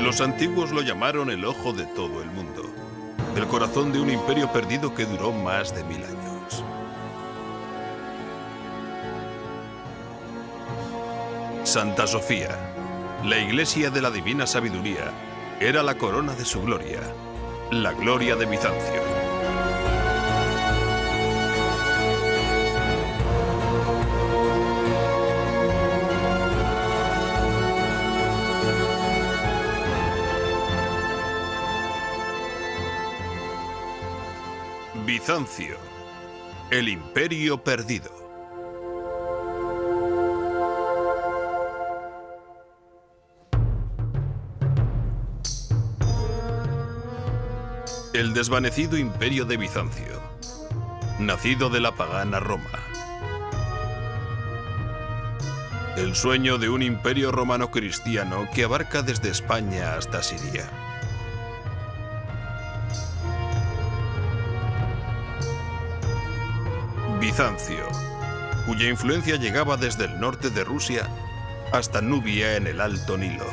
Los antiguos lo llamaron el ojo de todo el mundo, el corazón de un imperio perdido que duró más de 1000 años. Santa Sofía, la iglesia de la divina sabiduría, era la corona de su gloria, la gloria de Bizancio. Bizancio, el imperio perdido. El desvanecido imperio de Bizancio, nacido de la pagana Roma. El sueño de un imperio romano-cristiano que abarca desde España hasta Siria. Bizancio, cuya influencia llegaba desde el norte de Rusia hasta Nubia en el Alto Nilo.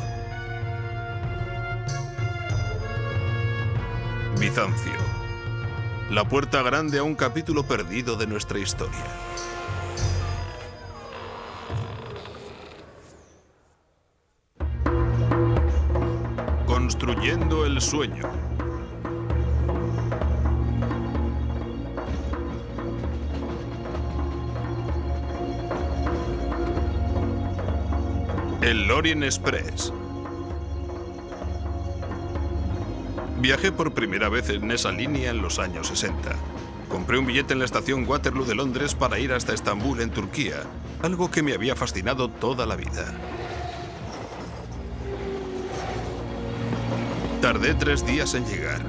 Bizancio, la puerta grande a un capítulo perdido de nuestra historia. Construyendo el sueño. El Orient Express. Viajé por primera vez en esa línea en los años 60. Compré un billete en la estación Waterloo de Londres para ir hasta Estambul, en Turquía, algo que me había fascinado toda la vida. Tardé 3 días en llegar.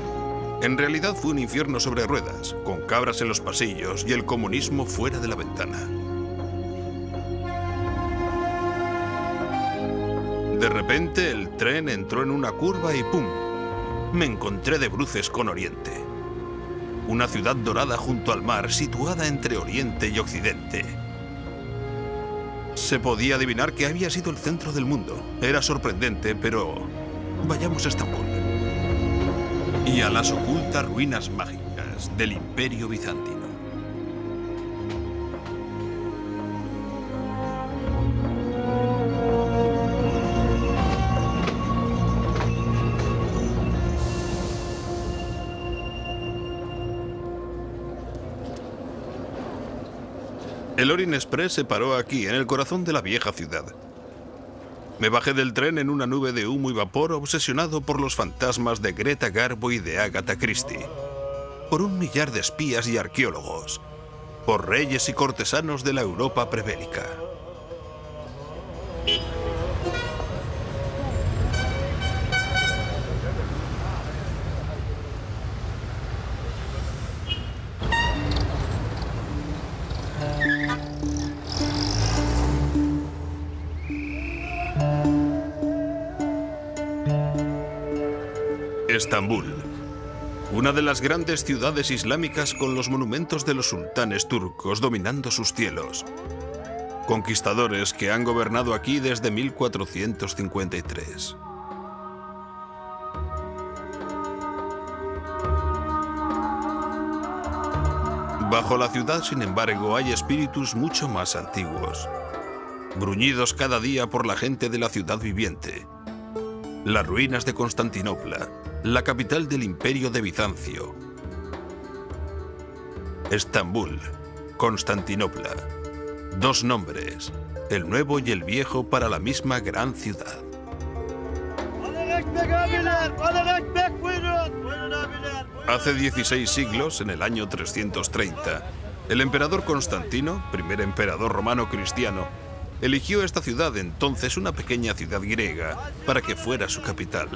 En realidad fue un infierno sobre ruedas, con cabras en los pasillos y el comunismo fuera de la ventana. De repente el tren entró en una curva y ¡pum! Me encontré de bruces con Oriente. Una ciudad dorada junto al mar, situada entre Oriente y Occidente. Se podía adivinar que había sido el centro del mundo. Era sorprendente, pero vayamos a Estambul. Y a las ocultas ruinas mágicas del Imperio Bizantino. El Orient Express se paró aquí, en el corazón de la vieja ciudad. Me bajé del tren en una nube de humo y vapor, obsesionado por los fantasmas de Greta Garbo y de Agatha Christie. Por 1 millar de espías y arqueólogos. Por reyes y cortesanos de la Europa prebélica. Estambul, una de las grandes ciudades islámicas con los monumentos de los sultanes turcos dominando sus cielos. Conquistadores que han gobernado aquí desde 1453. Bajo la ciudad, sin embargo, hay espíritus mucho más antiguos, bruñidos cada día por la gente de la ciudad viviente. Las ruinas de Constantinopla, la capital del Imperio de Bizancio. Estambul, Constantinopla. 2 nombres, el nuevo y el viejo para la misma gran ciudad. Hace 16 siglos, en el año 330, el emperador Constantino, primer emperador romano cristiano, eligió esta ciudad, entonces una pequeña ciudad griega, para que fuera su capital.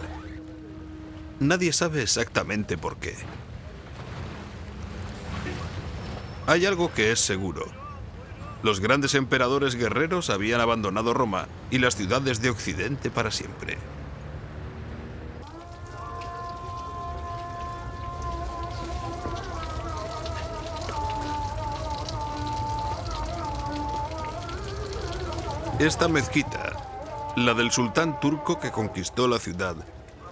Nadie sabe exactamente por qué. Hay algo que es seguro. Los grandes emperadores guerreros habían abandonado Roma y las ciudades de Occidente para siempre. Esta mezquita, la del sultán turco que conquistó la ciudad,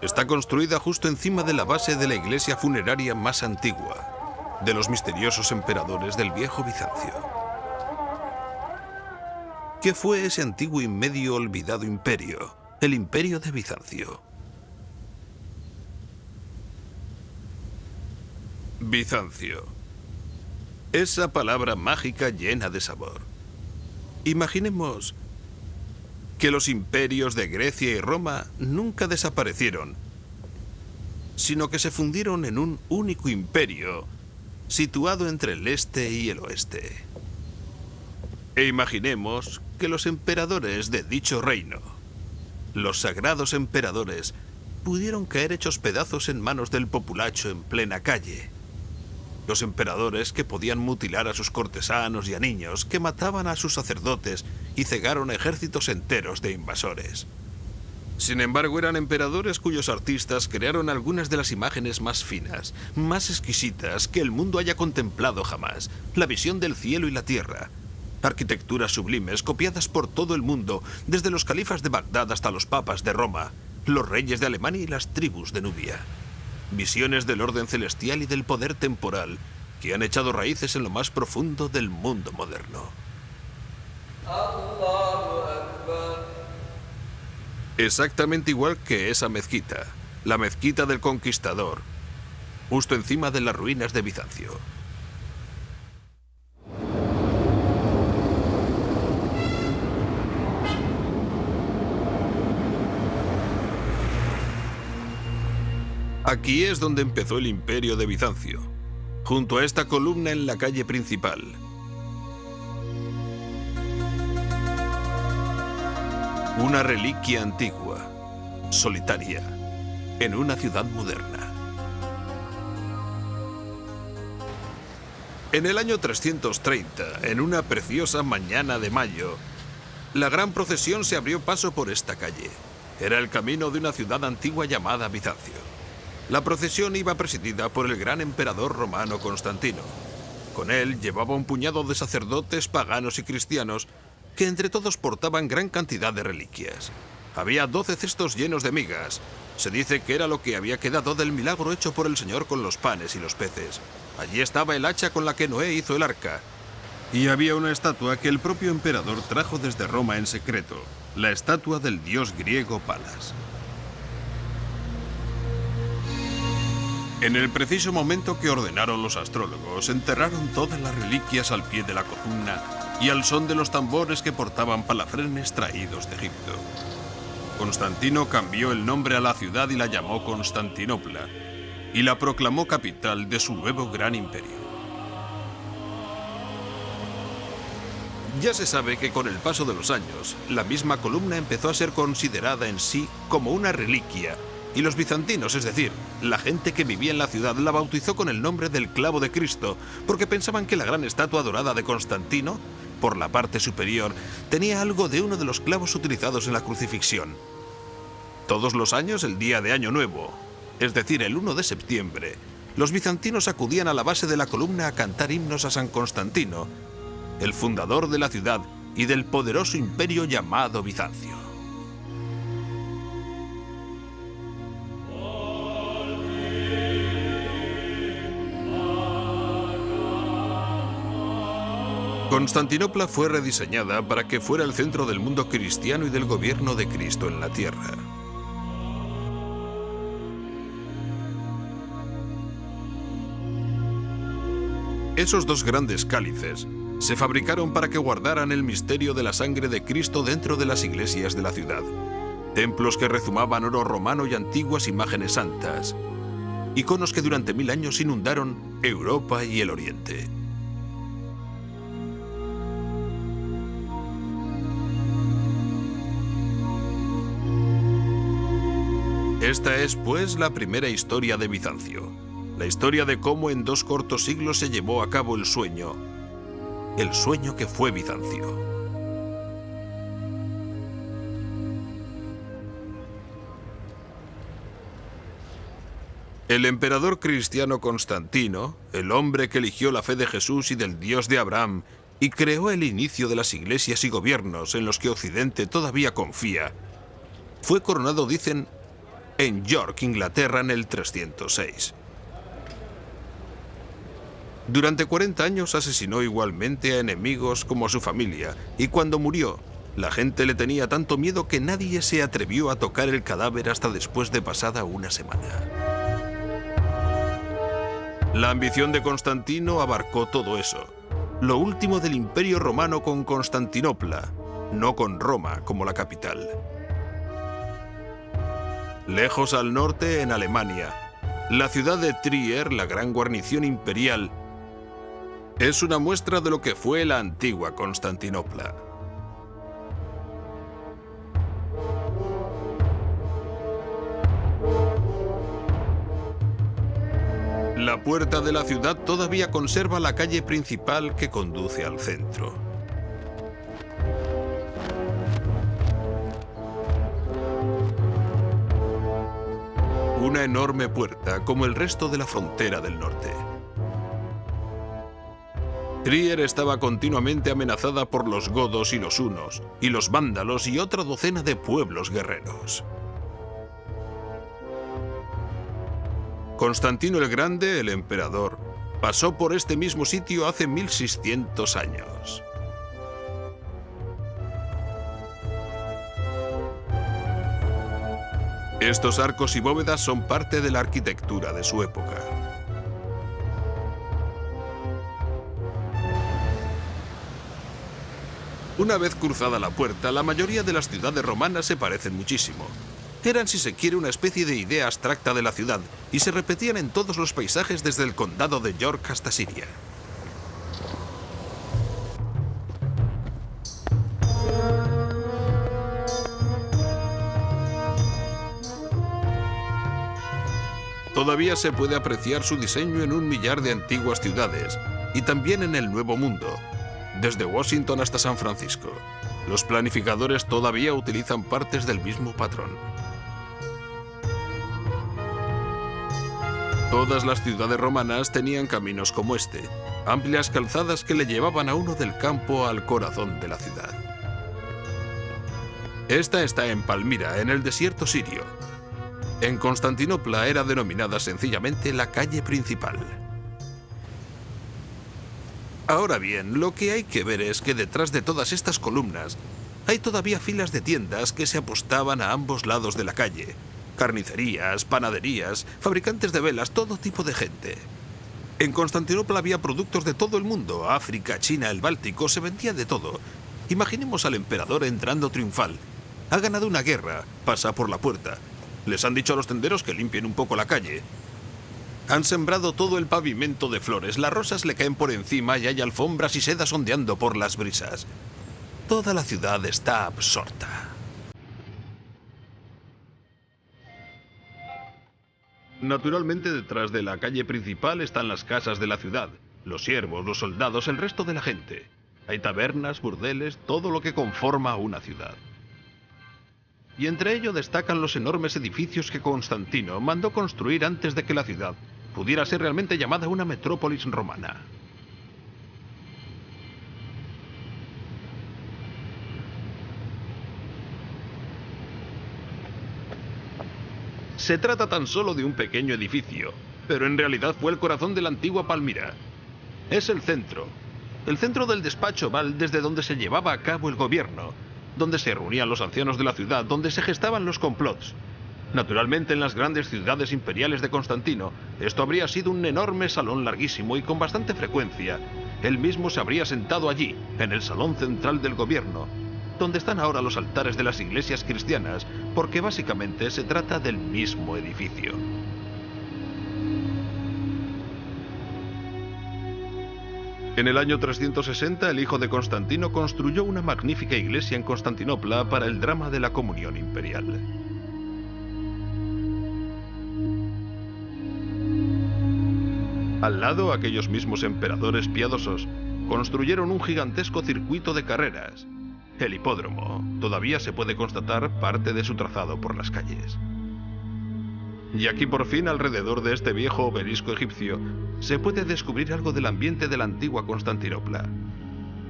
Está construida justo encima de la base de la iglesia funeraria más antigua, de los misteriosos emperadores del viejo Bizancio. ¿Qué fue ese antiguo y medio olvidado imperio? El Imperio de Bizancio. Bizancio. Esa palabra mágica llena de sabor. Imaginemos que los imperios de Grecia y Roma nunca desaparecieron, sino que se fundieron en un único imperio situado entre el este y el oeste. E imaginemos que los emperadores de dicho reino, los sagrados emperadores, pudieron caer hechos pedazos en manos del populacho en plena calle. Los emperadores que podían mutilar a sus cortesanos y a niños, que mataban a sus sacerdotes y cegaron ejércitos enteros de invasores. Sin embargo, eran emperadores cuyos artistas crearon algunas de las imágenes más finas, más exquisitas que el mundo haya contemplado jamás. La visión del cielo y la tierra. Arquitecturas sublimes copiadas por todo el mundo, desde los califas de Bagdad hasta los papas de Roma, los reyes de Alemania y las tribus de Nubia. Visiones del orden celestial y del poder temporal que han echado raíces en lo más profundo del mundo moderno. Exactamente igual que esa mezquita, la mezquita del Conquistador, justo encima de las ruinas de Bizancio. Aquí es donde empezó el Imperio de Bizancio, junto a esta columna en la calle principal. Una reliquia antigua, solitaria, en una ciudad moderna. En el año 330, en una preciosa mañana de mayo, la gran procesión se abrió paso por esta calle. Era el camino de una ciudad antigua llamada Bizancio. La procesión iba presidida por el gran emperador romano Constantino. Con él llevaba un puñado de sacerdotes paganos y cristianos que entre todos portaban gran cantidad de reliquias. Había 12 cestos llenos de migas. Se dice que era lo que había quedado del milagro hecho por el Señor con los panes y los peces. Allí estaba el hacha con la que Noé hizo el arca. Y había una estatua que el propio emperador trajo desde Roma en secreto, la estatua del dios griego Palas. En el preciso momento que ordenaron los astrólogos, enterraron todas las reliquias al pie de la columna y al son de los tambores que portaban palafrenes traídos de Egipto. Constantino cambió el nombre a la ciudad y la llamó Constantinopla, y la proclamó capital de su nuevo gran imperio. Ya se sabe que con el paso de los años, la misma columna empezó a ser considerada en sí como una reliquia, y los bizantinos, es decir, la gente que vivía en la ciudad, la bautizó con el nombre del clavo de Cristo, porque pensaban que la gran estatua dorada de Constantino, por la parte superior, tenía algo de uno de los clavos utilizados en la crucifixión. Todos los años, el día de Año Nuevo, es decir, el 1 de septiembre, los bizantinos acudían a la base de la columna a cantar himnos a San Constantino, el fundador de la ciudad y del poderoso imperio llamado Bizancio. Constantinopla fue rediseñada para que fuera el centro del mundo cristiano y del gobierno de Cristo en la tierra. Esos dos grandes cálices se fabricaron para que guardaran el misterio de la sangre de Cristo dentro de las iglesias de la ciudad. Templos que rezumaban oro romano y antiguas imágenes santas. Iconos que durante 1000 años inundaron Europa y el Oriente. Esta es, pues, la primera historia de Bizancio. La historia de cómo en 2 cortos siglos se llevó a cabo el sueño que fue Bizancio. El emperador cristiano Constantino, el hombre que eligió la fe de Jesús y del Dios de Abraham y creó el inicio de las iglesias y gobiernos en los que Occidente todavía confía, fue coronado, dicen, en York, Inglaterra, en el 306. Durante 40 años asesinó igualmente a enemigos como a su familia, y cuando murió, la gente le tenía tanto miedo que nadie se atrevió a tocar el cadáver hasta después de pasada una semana. La ambición de Constantino abarcó todo eso. Lo último del Imperio Romano con Constantinopla, no con Roma como la capital. Lejos al norte, en Alemania, la ciudad de Trier, la gran guarnición imperial, es una muestra de lo que fue la antigua Constantinopla. La puerta de la ciudad todavía conserva la calle principal que conduce al centro. Una enorme puerta, como el resto de la frontera del norte. Trier estaba continuamente amenazada por los godos y los hunos, y los vándalos y otra docena de pueblos guerreros. Constantino el Grande, el emperador, pasó por este mismo sitio hace 1600 años. Estos arcos y bóvedas son parte de la arquitectura de su época. Una vez cruzada la puerta, la mayoría de las ciudades romanas se parecen muchísimo. Eran, si se quiere, una especie de idea abstracta de la ciudad y se repetían en todos los paisajes desde el condado de York hasta Siria. Todavía se puede apreciar su diseño en 1 millar de antiguas ciudades y también en el Nuevo Mundo, desde Washington hasta San Francisco. Los planificadores todavía utilizan partes del mismo patrón. Todas las ciudades romanas tenían caminos como este, amplias calzadas que le llevaban a uno del campo al corazón de la ciudad. Esta está en Palmira, en el desierto sirio. En Constantinopla era denominada sencillamente la calle principal. Ahora bien, lo que hay que ver es que detrás de todas estas columnas hay todavía filas de tiendas que se apostaban a ambos lados de la calle. Carnicerías, panaderías, fabricantes de velas, todo tipo de gente. En Constantinopla había productos de todo el mundo, África, China, el Báltico, se vendía de todo. Imaginemos al emperador entrando triunfal. Ha ganado una guerra, pasa por la puerta. Les han dicho a los tenderos que limpien un poco la calle. Han sembrado todo el pavimento de flores, las rosas le caen por encima y hay alfombras y sedas ondeando por las brisas. Toda la ciudad está absorta. Naturalmente, detrás de la calle principal están las casas de la ciudad, los siervos, los soldados, el resto de la gente. Hay tabernas, burdeles, todo lo que conforma una ciudad. Y entre ello destacan los enormes edificios que Constantino mandó construir antes de que la ciudad pudiera ser realmente llamada una metrópolis romana. Se trata tan solo de un pequeño edificio, pero en realidad fue el corazón de la antigua Palmira. Es el centro del despacho oval desde donde se llevaba a cabo el gobierno, donde se reunían los ancianos de la ciudad, donde se gestaban los complots. Naturalmente, en las grandes ciudades imperiales de Constantino, esto habría sido un enorme salón larguísimo y con bastante frecuencia. Él mismo se habría sentado allí, en el salón central del gobierno, donde están ahora los altares de las iglesias cristianas, porque básicamente se trata del mismo edificio. En el año 360, el hijo de Constantino construyó una magnífica iglesia en Constantinopla para el drama de la comunión imperial. Al lado, aquellos mismos emperadores piadosos construyeron un gigantesco circuito de carreras. El hipódromo. Todavía se puede constatar parte de su trazado por las calles. Y aquí por fin, alrededor de este viejo obelisco egipcio, se puede descubrir algo del ambiente de la antigua Constantinopla.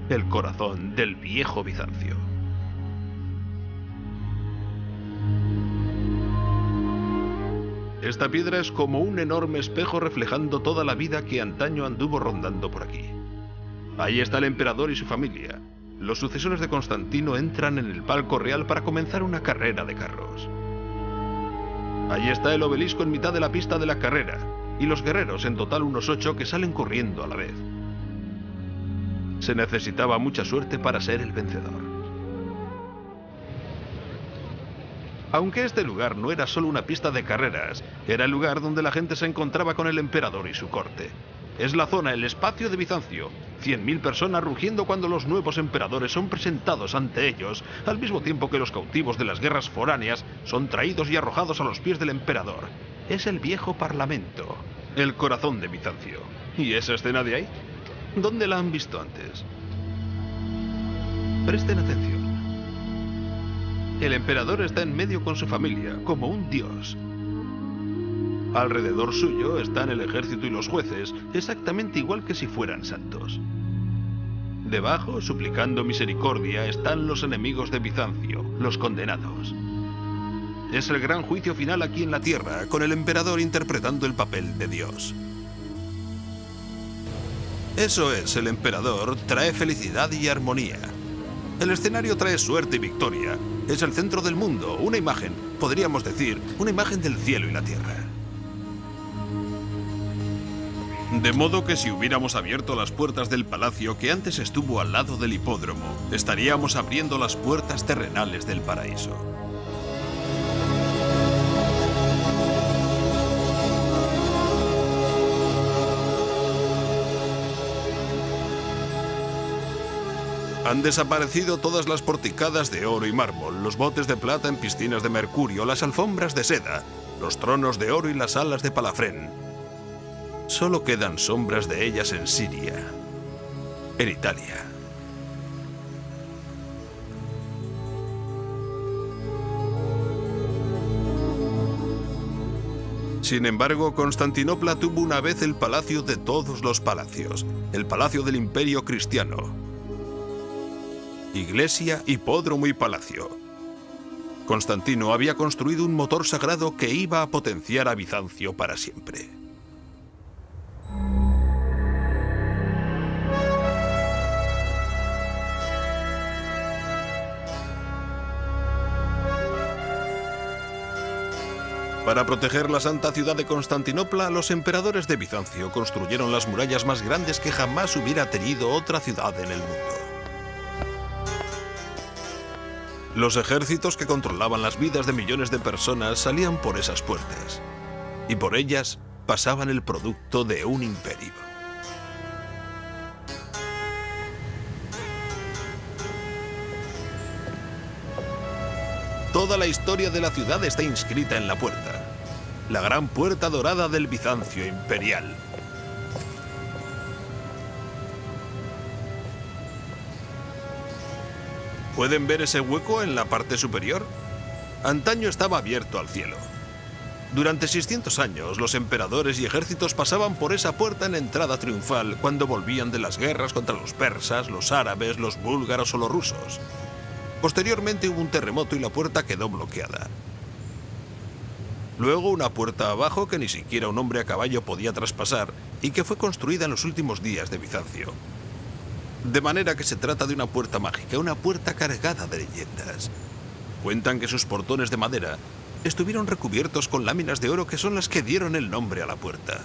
El corazón del viejo Bizancio. Esta piedra es como un enorme espejo reflejando toda la vida que antaño anduvo rondando por aquí. Ahí está el emperador y su familia. Los sucesores de Constantino entran en el palco real para comenzar una carrera de carros. Ahí está el obelisco en mitad de la pista de la carrera, y los guerreros, en total unos 8, que salen corriendo a la vez. Se necesitaba mucha suerte para ser el vencedor. Aunque este lugar no era solo una pista de carreras, era el lugar donde la gente se encontraba con el emperador y su corte. Es la zona, el espacio de Bizancio. 100.000 personas rugiendo cuando los nuevos emperadores son presentados ante ellos, al mismo tiempo que los cautivos de las guerras foráneas son traídos y arrojados a los pies del emperador. Es el viejo parlamento, el corazón de Bizancio. ¿Y esa escena de ahí? ¿Dónde la han visto antes? Presten atención. El emperador está en medio con su familia, como un dios. Alrededor suyo están el ejército y los jueces, exactamente igual que si fueran santos. Debajo, suplicando misericordia, están los enemigos de Bizancio, los condenados. Es el gran juicio final aquí en la tierra, con el emperador interpretando el papel de Dios. Eso es, el emperador trae felicidad y armonía. El escenario trae suerte y victoria. Es el centro del mundo, una imagen, podríamos decir, una imagen del cielo y la tierra. De modo que si hubiéramos abierto las puertas del palacio que antes estuvo al lado del hipódromo, estaríamos abriendo las puertas terrenales del paraíso. Han desaparecido todas las porticadas de oro y mármol, los botes de plata en piscinas de mercurio, las alfombras de seda, los tronos de oro y las alas de palafrén. Solo quedan sombras de ellas en Siria, en Italia. Sin embargo, Constantinopla tuvo una vez el palacio de todos los palacios, el palacio del Imperio Cristiano. Iglesia, hipódromo y palacio. Constantino había construido un motor sagrado que iba a potenciar a Bizancio para siempre. Para proteger la santa ciudad de Constantinopla, los emperadores de Bizancio construyeron las murallas más grandes que jamás hubiera tenido otra ciudad en el mundo. Los ejércitos que controlaban las vidas de millones de personas salían por esas puertas, y por ellas pasaban el producto de un imperio. Toda la historia de la ciudad está inscrita en la puerta, la gran puerta dorada del Bizancio imperial. ¿Pueden ver ese hueco en la parte superior? Antaño estaba abierto al cielo. Durante 600 años, los emperadores y ejércitos pasaban por esa puerta en entrada triunfal cuando volvían de las guerras contra los persas, los árabes, los búlgaros o los rusos. Posteriormente hubo un terremoto y la puerta quedó bloqueada. Luego una puerta abajo que ni siquiera un hombre a caballo podía traspasar y que fue construida en los últimos días de Bizancio. De manera que se trata de una puerta mágica, una puerta cargada de leyendas. Cuentan que sus portones de madera estuvieron recubiertos con láminas de oro que son las que dieron el nombre a la puerta.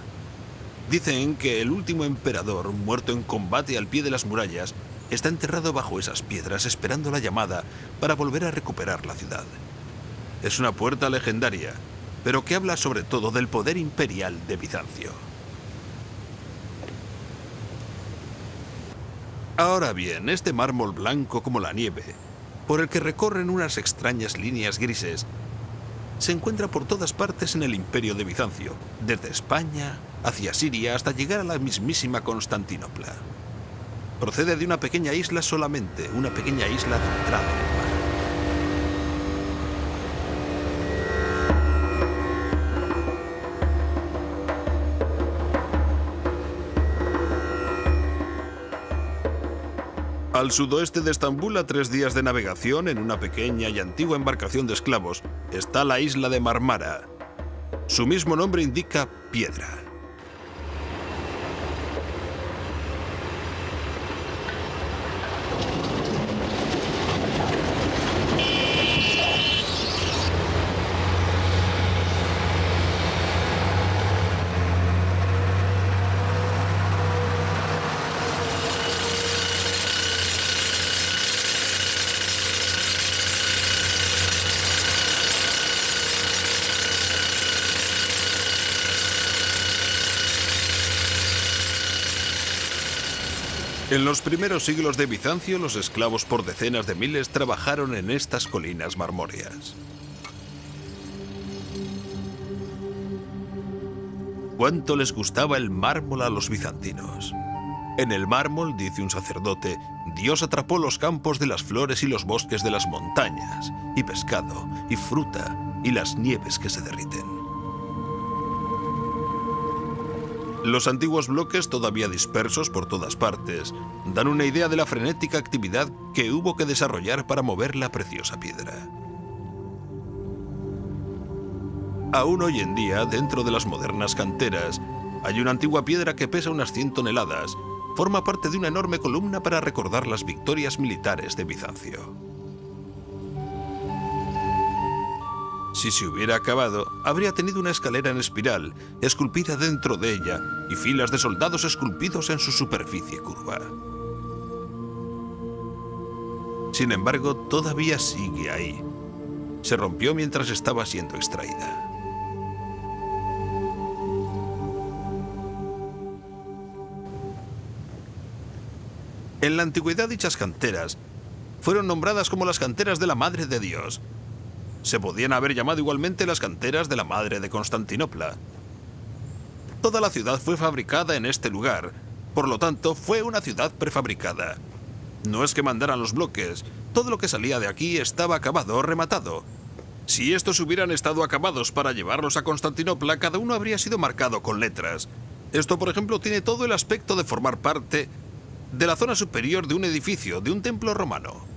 Dicen que el último emperador, muerto en combate al pie de las murallas, está enterrado bajo esas piedras esperando la llamada para volver a recuperar la ciudad. Es una puerta legendaria, pero que habla sobre todo del poder imperial de Bizancio. Ahora bien, este mármol blanco como la nieve, por el que recorren unas extrañas líneas grises, se encuentra por todas partes en el imperio de Bizancio, desde España hacia Siria hasta llegar a la mismísima Constantinopla. Procede de una pequeña isla solamente, una pequeña isla de entrada en el mar. Al sudoeste de Estambul, a 3 días de navegación en una pequeña y antigua embarcación de esclavos, está la isla de Marmara. Su mismo nombre indica piedra. En los primeros siglos de Bizancio, los esclavos por decenas de miles trabajaron en estas colinas marmóreas. ¿Cuánto les gustaba el mármol a los bizantinos? En el mármol, dice un sacerdote, Dios atrapó los campos de las flores y los bosques de las montañas, y pescado, y fruta, y las nieves que se derriten. Los antiguos bloques, todavía dispersos por todas partes, dan una idea de la frenética actividad que hubo que desarrollar para mover la preciosa piedra. Aún hoy en día, dentro de las modernas canteras, hay una antigua piedra que pesa unas 100 toneladas. Forma parte de una enorme columna para recordar las victorias militares de Bizancio. Si se hubiera acabado, habría tenido una escalera en espiral, esculpida dentro de ella, y filas de soldados esculpidos en su superficie curva. Sin embargo, todavía sigue ahí. Se rompió mientras estaba siendo extraída. En la antigüedad, dichas canteras fueron nombradas como las canteras de la Madre de Dios. Se podían haber llamado igualmente las canteras de la Madre de Constantinopla. Toda la ciudad fue fabricada en este lugar, por lo tanto fue una ciudad prefabricada. No es que mandaran los bloques, todo lo que salía de aquí estaba acabado o rematado. Si estos hubieran estado acabados para llevarlos a Constantinopla, cada uno habría sido marcado con letras. Esto, por ejemplo, tiene todo el aspecto de formar parte de la zona superior de un edificio, de un templo romano.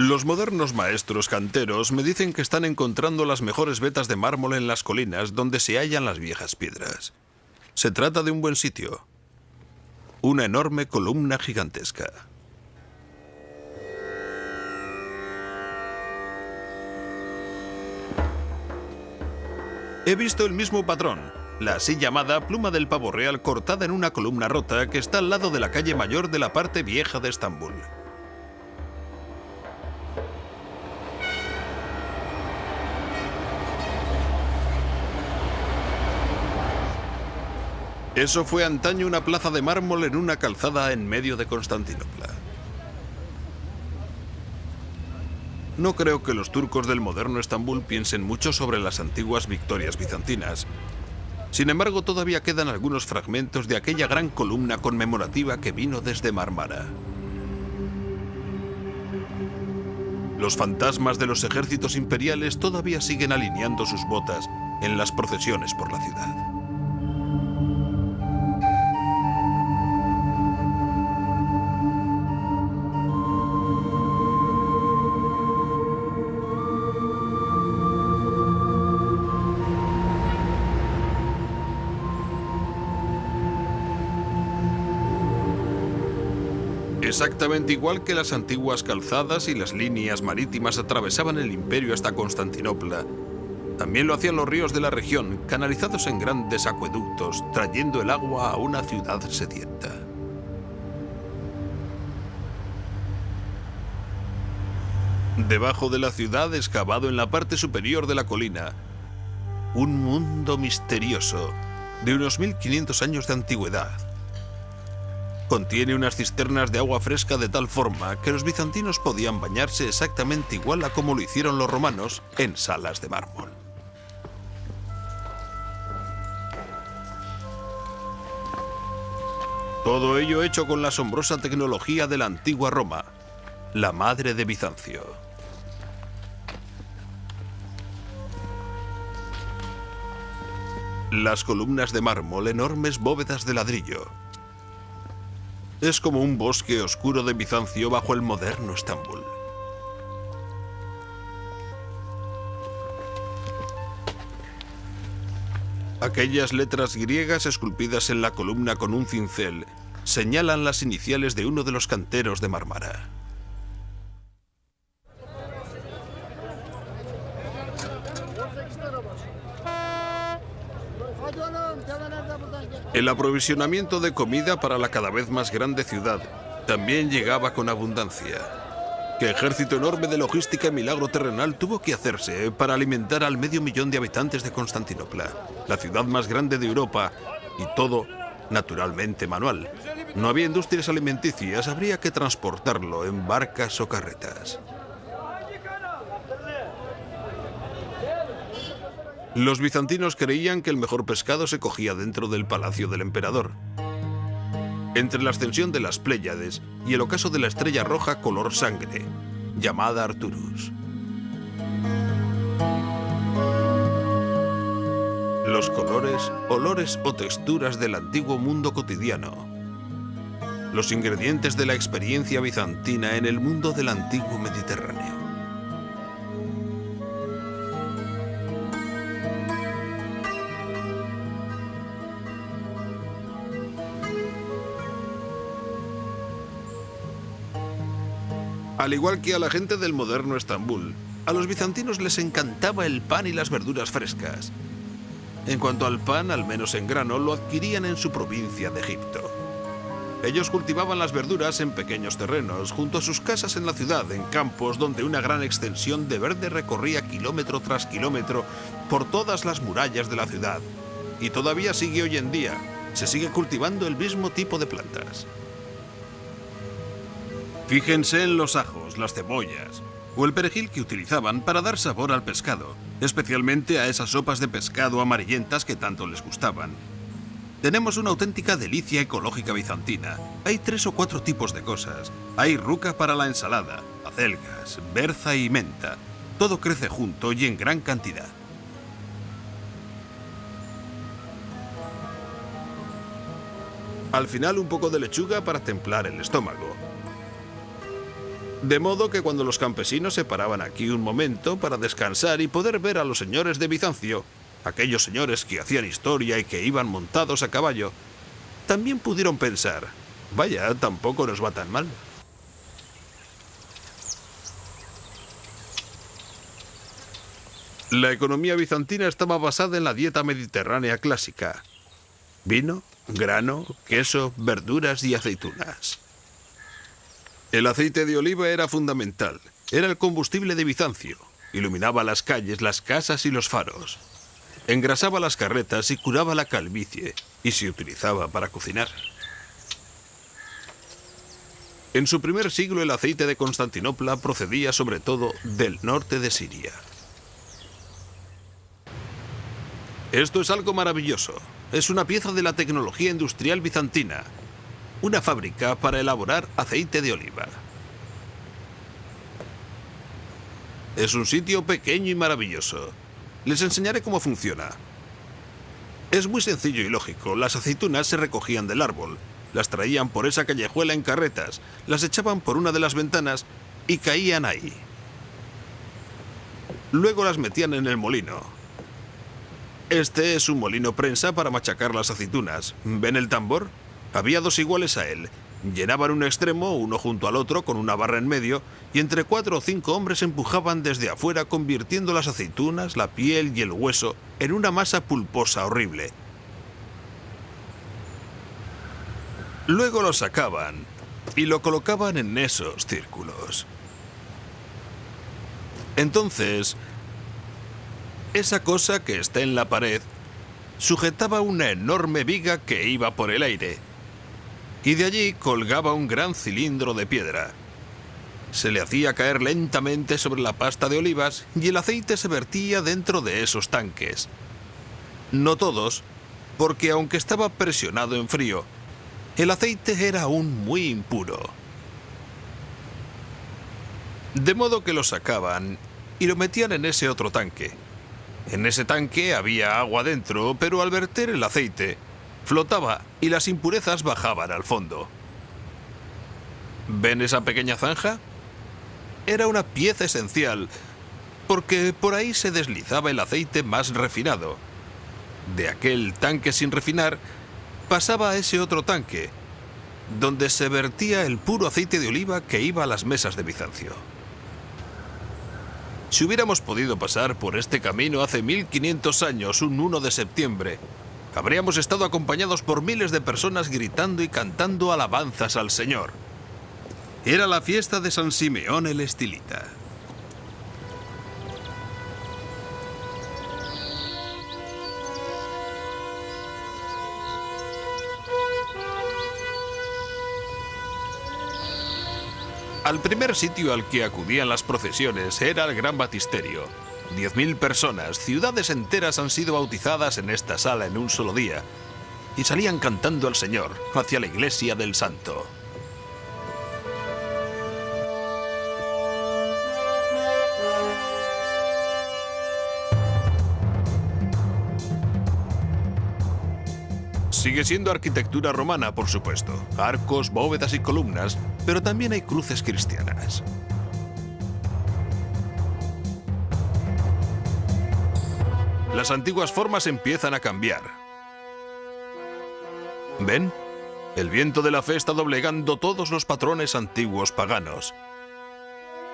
Los modernos maestros canteros me dicen que están encontrando las mejores vetas de mármol en las colinas donde se hallan las viejas piedras. Se trata de un buen sitio. Una enorme columna gigantesca. He visto el mismo patrón, la así llamada pluma del pavo real cortada en una columna rota que está al lado de la calle mayor de la parte vieja de Estambul. Eso fue antaño una plaza de mármol en una calzada en medio de Constantinopla. No creo que los turcos del moderno Estambul piensen mucho sobre las antiguas victorias bizantinas. Sin embargo, todavía quedan algunos fragmentos de aquella gran columna conmemorativa que vino desde Mármara. Los fantasmas de los ejércitos imperiales todavía siguen alineando sus botas en las procesiones por la ciudad. Exactamente igual que las antiguas calzadas y las líneas marítimas atravesaban el imperio hasta Constantinopla, también lo hacían los ríos de la región, canalizados en grandes acueductos, trayendo el agua a una ciudad sedienta. Debajo de la ciudad, excavado en la parte superior de la colina, un mundo misterioso de unos 1500 años de antigüedad. Contiene unas cisternas de agua fresca de tal forma que los bizantinos podían bañarse exactamente igual a como lo hicieron los romanos en salas de mármol. Todo ello hecho con la asombrosa tecnología de la antigua Roma, la madre de Bizancio. Las columnas de mármol, enormes bóvedas de ladrillo. Es como un bosque oscuro de Bizancio bajo el moderno Estambul. Aquellas letras griegas esculpidas en la columna con un cincel señalan las iniciales de uno de los canteros de Mármara. El aprovisionamiento de comida para la cada vez más grande ciudad también llegaba con abundancia. ¿Qué ejército enorme de logística y milagro terrenal tuvo que hacerse para alimentar al 500.000 de habitantes de Constantinopla, la ciudad más grande de Europa, y todo, naturalmente, manual? No había industrias alimenticias, habría que transportarlo en barcas o carretas. Los bizantinos creían que el mejor pescado se cogía dentro del palacio del emperador. Entre la ascensión de las Pléyades y el ocaso de la estrella roja color sangre, llamada Arcturus. Los colores, olores o texturas del antiguo mundo cotidiano. Los ingredientes de la experiencia bizantina en el mundo del antiguo Mediterráneo. Al igual que a la gente del moderno Estambul, a los bizantinos les encantaba el pan y las verduras frescas. En cuanto al pan, al menos en grano, lo adquirían en su provincia de Egipto. Ellos cultivaban las verduras en pequeños terrenos, junto a sus casas en la ciudad, en campos donde una gran extensión de verde recorría kilómetro tras kilómetro por todas las murallas de la ciudad. Y todavía sigue hoy en día, se sigue cultivando el mismo tipo de plantas. Fíjense en los ajos, las cebollas o el perejil que utilizaban para dar sabor al pescado, especialmente a esas sopas de pescado amarillentas que tanto les gustaban. Tenemos una auténtica delicia ecológica bizantina. Hay 3 o 4 tipos de cosas. Hay ruca para la ensalada, acelgas, berza y menta. Todo crece junto y en gran cantidad. Al final, un poco de lechuga para templar el estómago. De modo que cuando los campesinos se paraban aquí un momento para descansar y poder ver a los señores de Bizancio, aquellos señores que hacían historia y que iban montados a caballo, también pudieron pensar, vaya, tampoco nos va tan mal. La economía bizantina estaba basada en la dieta mediterránea clásica: vino, grano, queso, verduras y aceitunas. El aceite de oliva era fundamental. Era el combustible de Bizancio. Iluminaba las calles, las casas y los faros. Engrasaba las carretas y curaba la calvicie, y se utilizaba para cocinar. En su primer siglo, el aceite de Constantinopla procedía sobre todo del norte de Siria. Esto es algo maravilloso. Es una pieza de la tecnología industrial bizantina. Una fábrica para elaborar aceite de oliva. Es un sitio pequeño y maravilloso. Les enseñaré cómo funciona. Es muy sencillo y lógico. Las aceitunas se recogían del árbol, las traían por esa callejuela en carretas, las echaban por una de las ventanas y caían ahí. Luego las metían en el molino. Este es un molino prensa para machacar las aceitunas. ¿Ven el tambor? Había 2 iguales a él. Llenaban un extremo, uno junto al otro, con una barra en medio, y entre 4 o 5 hombres empujaban desde afuera, convirtiendo las aceitunas, la piel y el hueso en una masa pulposa horrible. Luego lo sacaban y lo colocaban en esos círculos. Entonces, esa cosa que está en la pared sujetaba una enorme viga que iba por el aire. Y de allí colgaba un gran cilindro de piedra. Se le hacía caer lentamente sobre la pasta de olivas y el aceite se vertía dentro de esos tanques. No todos, porque aunque estaba presionado en frío, el aceite era aún muy impuro. De modo que lo sacaban y lo metían en ese otro tanque. En ese tanque había agua dentro, pero al verter el aceite, flotaba y las impurezas bajaban al fondo. ¿Ven esa pequeña zanja? Era una pieza esencial, porque por ahí se deslizaba el aceite más refinado. De aquel tanque sin refinar, pasaba a ese otro tanque, donde se vertía el puro aceite de oliva que iba a las mesas de Bizancio. Si hubiéramos podido pasar por este camino hace 1500 años, un 1 de septiembre, habríamos estado acompañados por miles de personas gritando y cantando alabanzas al Señor. Era la fiesta de San Simeón el Estilita. Al primer sitio al que acudían las procesiones era el Gran Baptisterio. 10.000 personas, ciudades enteras han sido bautizadas en esta sala en un solo día, y salían cantando al Señor hacia la iglesia del Santo. Sigue siendo arquitectura romana, por supuesto. Arcos, bóvedas y columnas, pero también hay cruces cristianas. Las antiguas formas empiezan a cambiar. ¿Ven? El viento de la fe está doblegando todos los patrones antiguos paganos.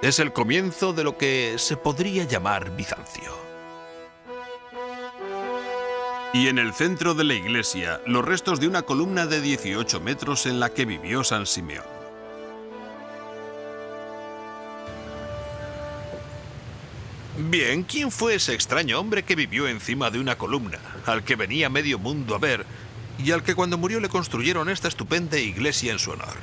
Es el comienzo de lo que se podría llamar Bizancio. Y en el centro de la iglesia, los restos de una columna de 18 metros en la que vivió San Simeón. Bien, ¿quién fue ese extraño hombre que vivió encima de una columna, al que venía medio mundo a ver, y al que cuando murió le construyeron esta estupenda iglesia en su honor?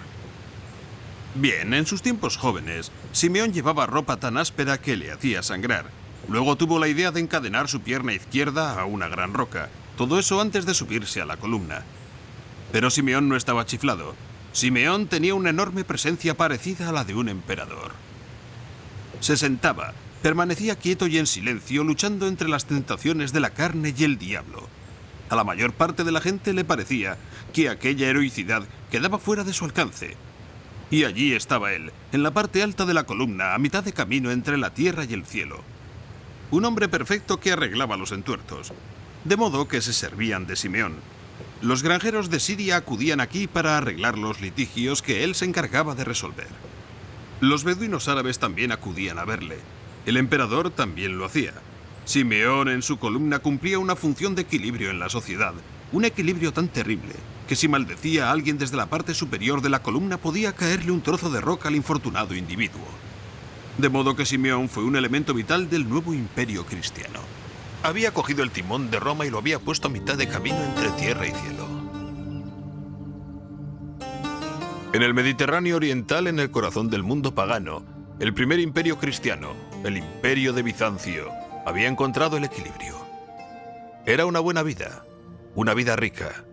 Bien, en sus tiempos jóvenes, Simeón llevaba ropa tan áspera que le hacía sangrar. Luego tuvo la idea de encadenar su pierna izquierda a una gran roca. Todo eso antes de subirse a la columna. Pero Simeón no estaba chiflado. Simeón tenía una enorme presencia parecida a la de un emperador. Se sentaba, permanecía quieto y en silencio, luchando entre las tentaciones de la carne y el diablo. A la mayor parte de la gente le parecía que aquella heroicidad quedaba fuera de su alcance. Y allí estaba él, en la parte alta de la columna, a mitad de camino entre la tierra y el cielo. Un hombre perfecto que arreglaba los entuertos, de modo que se servían de Simeón. Los granjeros de Siria acudían aquí para arreglar los litigios que él se encargaba de resolver. Los beduinos árabes también acudían a verle. El emperador también lo hacía. Simeón en su columna cumplía una función de equilibrio en la sociedad, un equilibrio tan terrible que si maldecía a alguien desde la parte superior de la columna podía caerle un trozo de roca al infortunado individuo. De modo que Simeón fue un elemento vital del nuevo imperio cristiano. Había cogido el timón de Roma y lo había puesto a mitad de camino entre tierra y cielo. En el Mediterráneo oriental, en el corazón del mundo pagano, el primer imperio cristiano, el imperio de Bizancio, había encontrado el equilibrio. Era una buena vida, una vida rica.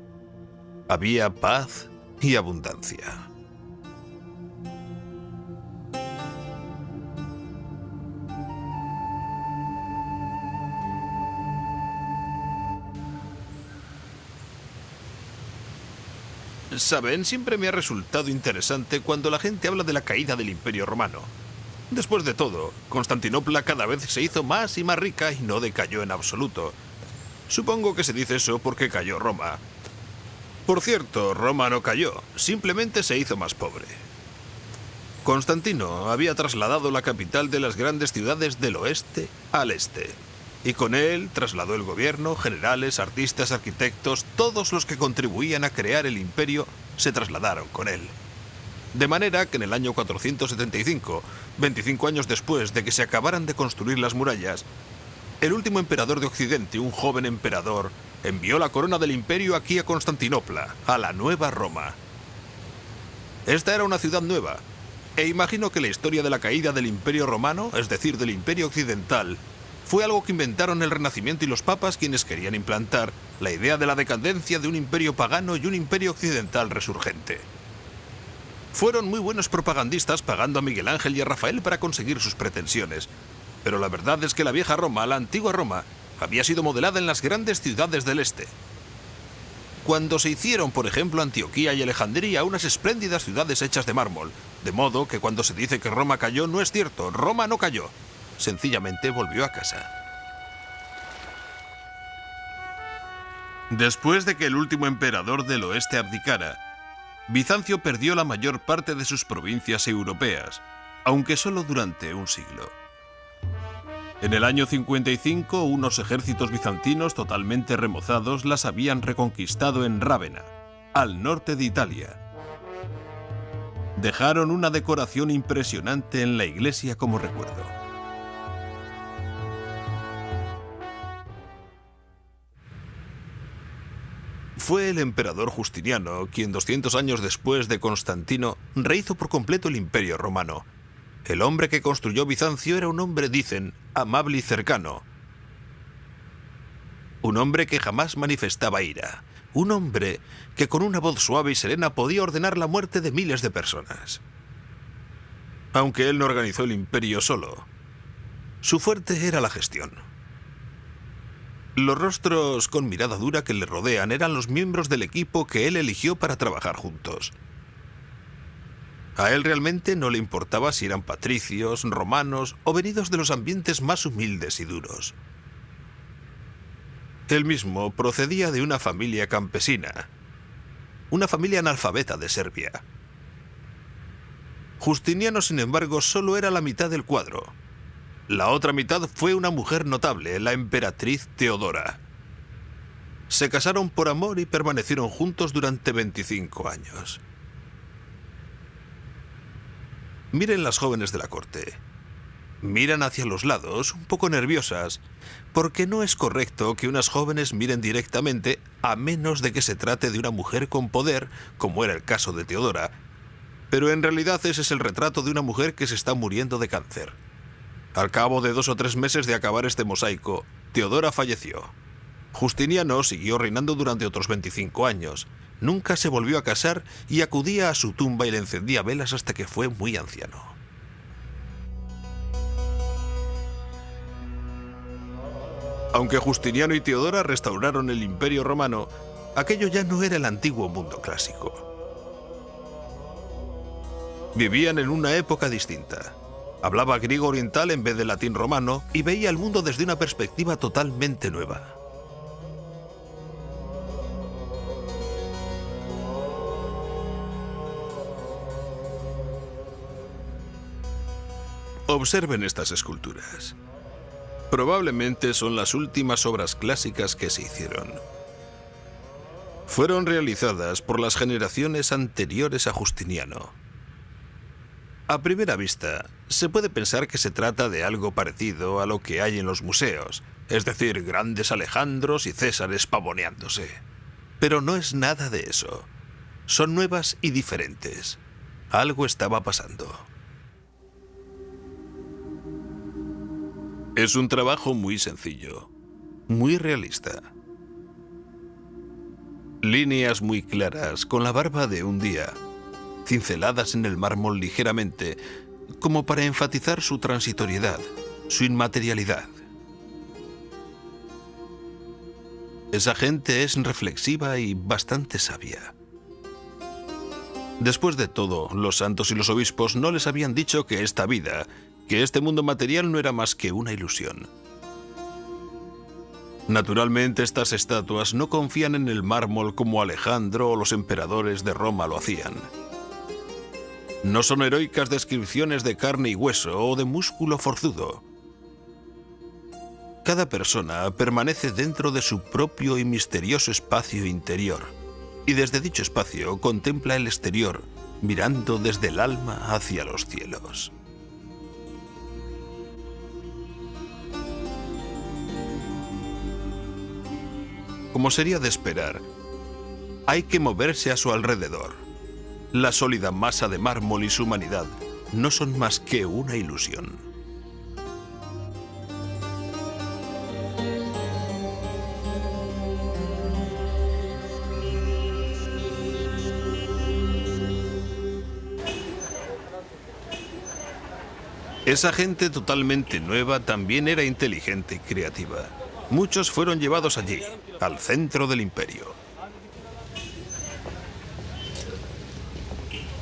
Había paz y abundancia. Saben, siempre me ha resultado interesante cuando la gente habla de la caída del Imperio Romano. Después de todo, Constantinopla cada vez se hizo más y más rica y no decayó en absoluto. Supongo que se dice eso porque cayó Roma. Por cierto, Roma no cayó, simplemente se hizo más pobre. Constantino había trasladado la capital de las grandes ciudades del oeste al este. Y con él trasladó el gobierno, generales, artistas, arquitectos, todos los que contribuían a crear el imperio se trasladaron con él. De manera que en el año 475, 25 años después de que se acabaran de construir las murallas, el último emperador de Occidente, un joven emperador, envió la corona del imperio aquí a Constantinopla, a la Nueva Roma. Esta era una ciudad nueva, e imagino que la historia de la caída del Imperio Romano, es decir, del Imperio Occidental, fue algo que inventaron el Renacimiento y los papas quienes querían implantar la idea de la decadencia de un imperio pagano y un imperio occidental resurgente. Fueron muy buenos propagandistas pagando a Miguel Ángel y a Rafael para conseguir sus pretensiones, pero la verdad es que la vieja Roma, la antigua Roma, había sido modelada en las grandes ciudades del este. cuando se hicieron, por ejemplo, Antioquía y Alejandría, unas espléndidas ciudades hechas de mármol. De modo que cuando se dice que Roma cayó, no es cierto, Roma no cayó. Sencillamente volvió a casa. Después de que el último emperador del oeste abdicara, Bizancio perdió la mayor parte de sus provincias europeas, aunque solo durante un siglo. En el año 55, unos ejércitos bizantinos totalmente remozados las habían reconquistado en Rávena, al norte de Italia. Dejaron una decoración impresionante en la iglesia como recuerdo. Fue el emperador Justiniano quien 200 años después de Constantino rehizo por completo el Imperio Romano. El hombre que construyó Bizancio era un hombre, dicen, amable y cercano. Un hombre que jamás manifestaba ira. Un hombre que con una voz suave y serena podía ordenar la muerte de miles de personas. Aunque él no organizó el imperio solo, su fuerte era la gestión. Los rostros con mirada dura que le rodean eran los miembros del equipo que él eligió para trabajar juntos. A él realmente no le importaba si eran patricios, romanos o venidos de los ambientes más humildes y duros. Él mismo procedía de una familia campesina, una familia analfabeta de Serbia. Justiniano, sin embargo, solo era la mitad del cuadro. La otra mitad fue una mujer notable, la emperatriz Teodora. Se casaron por amor y permanecieron juntos durante 25 años. Miren las jóvenes de la corte. Miran hacia los lados, un poco nerviosas, porque no es correcto que unas jóvenes miren directamente, a menos de que se trate de una mujer con poder, como era el caso de Teodora. Pero en realidad ese es el retrato de una mujer que se está muriendo de cáncer. Al cabo de 2 o 3 meses de acabar este mosaico, Teodora falleció. Justiniano siguió reinando durante otros 25 años. Nunca se volvió a casar y acudía a su tumba y le encendía velas hasta que fue muy anciano. Aunque Justiniano y Teodora restauraron el Imperio Romano, aquello ya no era el antiguo mundo clásico. Vivían en una época distinta. Hablaba griego oriental en vez de latín romano y veía el mundo desde una perspectiva totalmente nueva. Observen estas esculturas. Probablemente son las últimas obras clásicas que se hicieron. Fueron realizadas por las generaciones anteriores a Justiniano. A primera vista, se puede pensar que se trata de algo parecido a lo que hay en los museos, es decir, grandes Alejandros y Césares pavoneándose. Pero no es nada de eso. Son nuevas y diferentes. Algo estaba pasando. Es un trabajo muy sencillo, muy realista. Líneas muy claras, con la barba de un día, cinceladas en el mármol ligeramente, como para enfatizar su transitoriedad, su inmaterialidad. Esa gente es reflexiva y bastante sabia. Después de todo, los santos y los obispos no les habían dicho que esta vida, que este mundo material no era más que una ilusión. Naturalmente, estas estatuas no confían en el mármol como Alejandro o los emperadores de Roma lo hacían. No son heroicas descripciones de carne y hueso o de músculo forzudo. Cada persona permanece dentro de su propio y misterioso espacio interior, y desde dicho espacio contempla el exterior, mirando desde el alma hacia los cielos. Como sería de esperar, hay que moverse a su alrededor. La sólida masa de mármol y su humanidad no son más que una ilusión. Esa gente totalmente nueva también era inteligente y creativa. Muchos fueron llevados allí, al centro del imperio.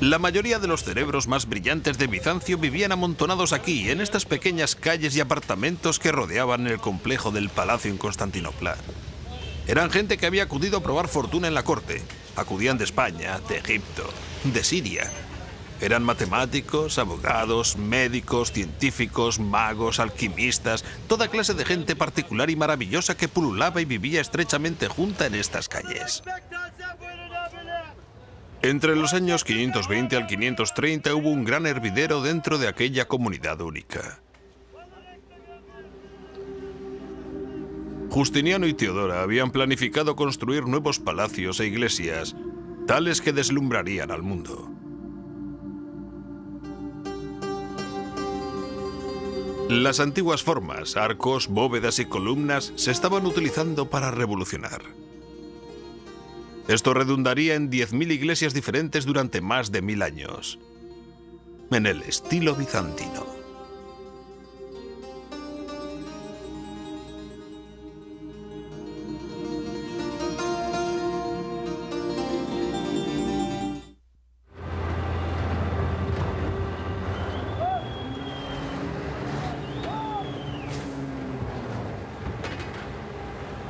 La mayoría de los cerebros más brillantes de Bizancio vivían amontonados aquí, en estas pequeñas calles y apartamentos que rodeaban el complejo del palacio en Constantinopla. Eran gente que había acudido a probar fortuna en la corte. Acudían de España, de Egipto, de Siria. Eran matemáticos, abogados, médicos, científicos, magos, alquimistas, toda clase de gente particular y maravillosa que pululaba y vivía estrechamente junta en estas calles. Entre los años 520 al 530 hubo un gran hervidero dentro de aquella comunidad única. Justiniano y Teodora habían planificado construir nuevos palacios e iglesias, tales que deslumbrarían al mundo. Las antiguas formas, arcos, bóvedas y columnas se estaban utilizando para revolucionar. Esto redundaría en 10.000 iglesias diferentes durante más de 1000 años, en el estilo bizantino.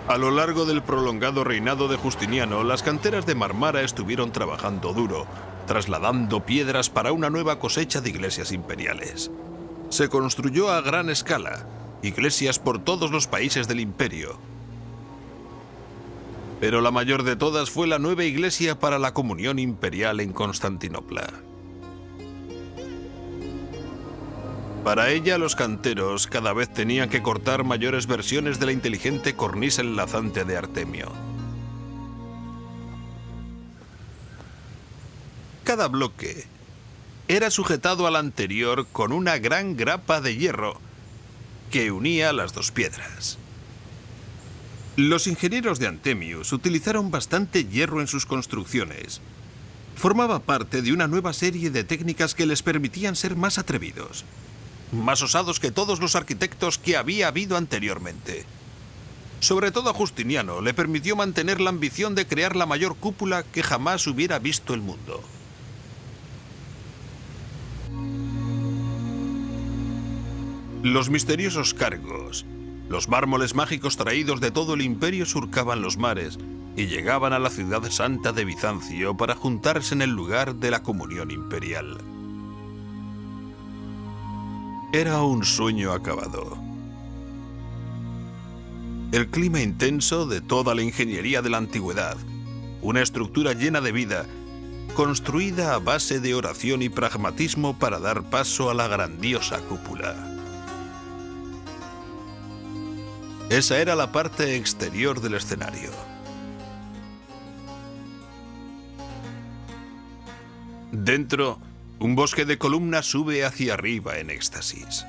A lo largo del prolongado reinado de Justiniano, las canteras de Marmara estuvieron trabajando duro, trasladando piedras para una nueva cosecha de iglesias imperiales. Se construyó a gran escala, iglesias por todos los países del imperio. Pero la mayor de todas fue la nueva iglesia para la comunión imperial en Constantinopla. Para ella, los canteros cada vez tenían que cortar mayores versiones de la inteligente cornisa enlazante de Artemio. Cada bloque era sujetado al anterior con una gran grapa de hierro que unía las dos piedras. Los ingenieros de Antemius utilizaron bastante hierro en sus construcciones. Formaba parte de una nueva serie de técnicas que les permitían ser más atrevidos, más osados que todos los arquitectos que había habido anteriormente. Sobre todo a Justiniano le permitió mantener la ambición de crear la mayor cúpula que jamás hubiera visto el mundo. Los misteriosos cargos, los mármoles mágicos traídos de todo el imperio surcaban los mares y llegaban a la ciudad santa de Bizancio para juntarse en el lugar de la comunión imperial. Era un sueño acabado. El clima intenso de toda la ingeniería de la antigüedad, una estructura llena de vida, construida a base de oración y pragmatismo para dar paso a la grandiosa cúpula. Esa era la parte exterior del escenario. Dentro, un bosque de columnas sube hacia arriba en éxtasis.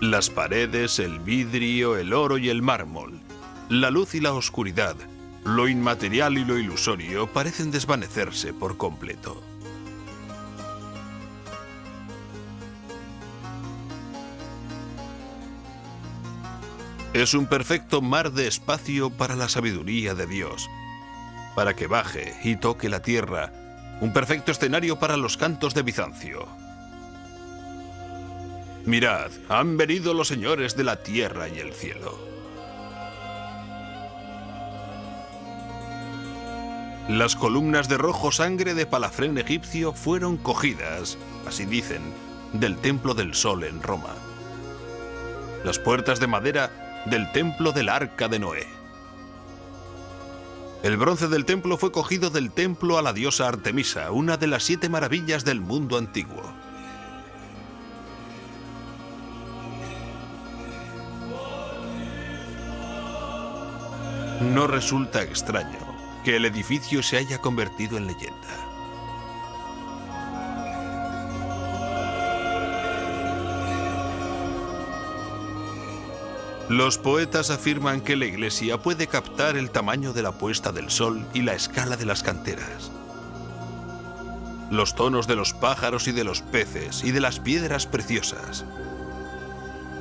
Las paredes, el vidrio, el oro y el mármol, la luz y la oscuridad, lo inmaterial y lo ilusorio parecen desvanecerse por completo. Es un perfecto mar de espacio para la sabiduría de Dios, para que baje y toque la tierra. Un perfecto escenario para los cantos de Bizancio. Mirad, han venido los señores de la tierra y el cielo. Las columnas de rojo sangre de Palafrén egipcio fueron cogidas, así dicen, del Templo del Sol en Roma. Las puertas de madera del Templo del Arca de Noé. El bronce del templo fue cogido del templo a la diosa Artemisa, una de las 7 maravillas del mundo antiguo. No resulta extraño que el edificio se haya convertido en leyenda. Los poetas afirman que la iglesia puede captar el tamaño de la puesta del sol y la escala de las canteras, los tonos de los pájaros y de los peces y de las piedras preciosas,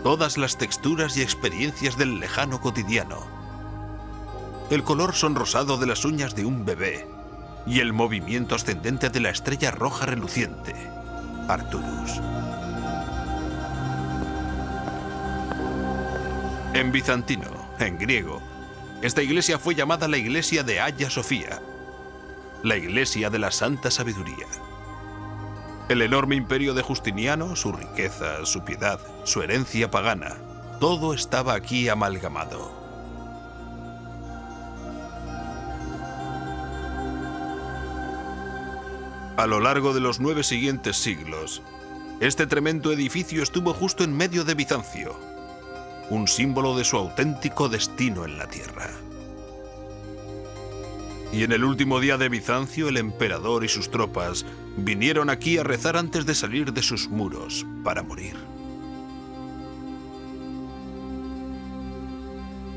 todas las texturas y experiencias del lejano cotidiano, el color sonrosado de las uñas de un bebé, y el movimiento ascendente de la estrella roja reluciente, Arcturus. En bizantino, en griego, esta iglesia fue llamada la iglesia de Hagia Sofía, la iglesia de la Santa Sabiduría. El enorme imperio de Justiniano, su riqueza, su piedad, su herencia pagana, todo estaba aquí amalgamado. A lo largo de los 9 siguientes siglos, este tremendo edificio estuvo justo en medio de Bizancio, un símbolo de su auténtico destino en la tierra. Y en el último día de Bizancio, el emperador y sus tropas vinieron aquí a rezar antes de salir de sus muros para morir.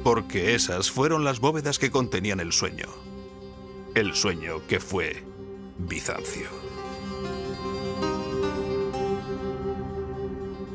Porque esas fueron las bóvedas que contenían el sueño que fue Bizancio.